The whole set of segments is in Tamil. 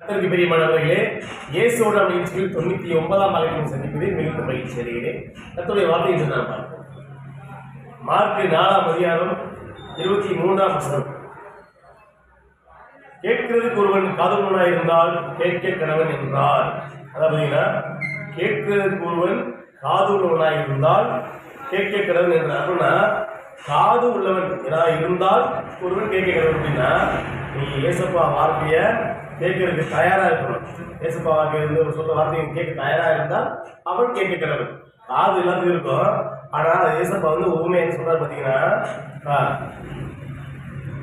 அதற்கு பெரியமானவர்களே, இயேசுவோட நிகழ்ச்சியில் 99ஆம் அழைப்பு சந்திப்பதில் மிகுந்த மகிழ்ச்சி அடைகிறேன். கர்த்தருடைய வார்த்தை என்று நாம் பார்ப்போம். மார்க் 4ஆம் அதிகாரம் 23ஆம் வசனம். கேட்கிறதுக்கு ஒருவன் காதுள்ளவனாய் இருந்தால் கேட்க கடவன் என்றார். அதாவது கேட்கிறதுக்கு ஒருவன் காது உள்ளவனாய் இருந்தால் கேட்க கடவன் என்றார். அப்படின்னா காது உள்ளவன் இருந்தால் ஒருவன் கேட்க கடவன் அப்படின்னா நீ ஏசப்பா வார்த்தையை கேட்கறதுக்கு தயாரா இருக்கணும். ஏசப்பா வார்த்தை இருந்து ஒரு சொல்ற வார்த்தையை கேட்க தயாரா இருந்தால் அவன் கேட்க கடவன். காது எல்லாத்துக்கும் இருக்கும். ஆனா ஏசப்பா உண்மை என்ன சொல்றாரு பார்த்தீங்கன்னா,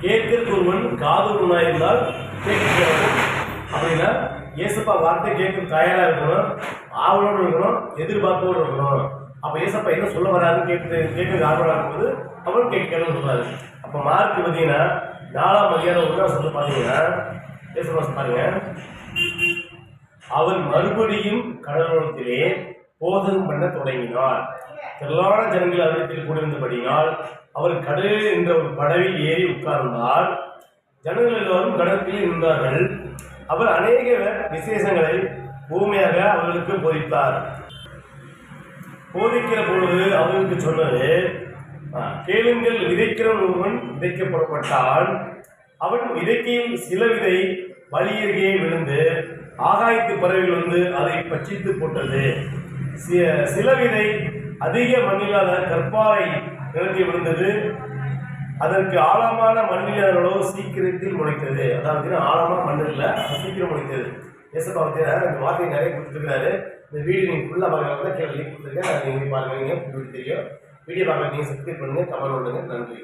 கேட்கறதுக்கு ஒருவன் காது உள்ளவனாய் இருந்தால் கேட்க கடவன் அப்படின்னா ஏசப்பா வார்த்தை கேட்க தயாரா இருக்கணும், ஆவலோடு இருக்கணும், எதிர்பார்ப்போடு இருக்கணும். அப்ப ஏசப்பா என்ன சொல்ல வராருன்னு கேட்கறது ஆர்வம் இருக்கும்போது அவன் கேட்கணும்னு சொல்றாரு. அப்ப மார்க் பார்த்தீங்கன்னா 4ஆம் அதிகாரம் 1ஆம் சொல்ல பார்த்தீங்கன்னா ஏசப்பா பாருங்க, அவன் மறுபடியும் கடலோரத்திலே போதகம் பண்ண தொடங்கினார். திரளான ஜனங்கள் அவரிடத்தில் கூடியிருந்தபடியால் அவர் கடலில் என்ற ஒரு படவில் ஏறி உட்கார்ந்தார். ஜனங்கள் எல்லோரும் கடற்கரையில் நின்றார்கள். அவர் அநேக விசேஷங்களை பூமியாக அவர்களுக்கு போதித்தார். போதிக்கிற பொழுது அவர்களுக்கு சொன்னது, கேளுங்கள், விதைக்கிற ஒருவன் விதைக்க புறப்பட்டால் அவன் விதைக்கையில் சில விதை வழியருகே விழுந்து ஆகாயத்து பறவைகள் அதை பட்சித்து போட்டது. சில விதை அதிக மண்ணில்லாத கற்பாறை நிலத்தில் விழுந்தது. அதற்கு ஆழமான மண்ணிலோ சீக்கிரத்தில் முளைத்தது. அதாவது ஆழமான மண் இல்லை, சீக்கிரம் முளைத்தது. ஏசப்பா இந்த வார்த்தையை நிறைய கொடுத்துருக்காரு. இந்த வீடியோ நீங்கள் ஃபுல்லாக பார்க்கலாம், கீழே லிங்க் கொடுத்துருக்கேன். நீங்கள் பாருங்க, நீங்கள் தெரியும். வீடியோ பார்க்க நீங்கள் சப்ஸ்கிரைப் பண்ணுங்கள், கமெண்ட் பண்ணுங்கள். நன்றி.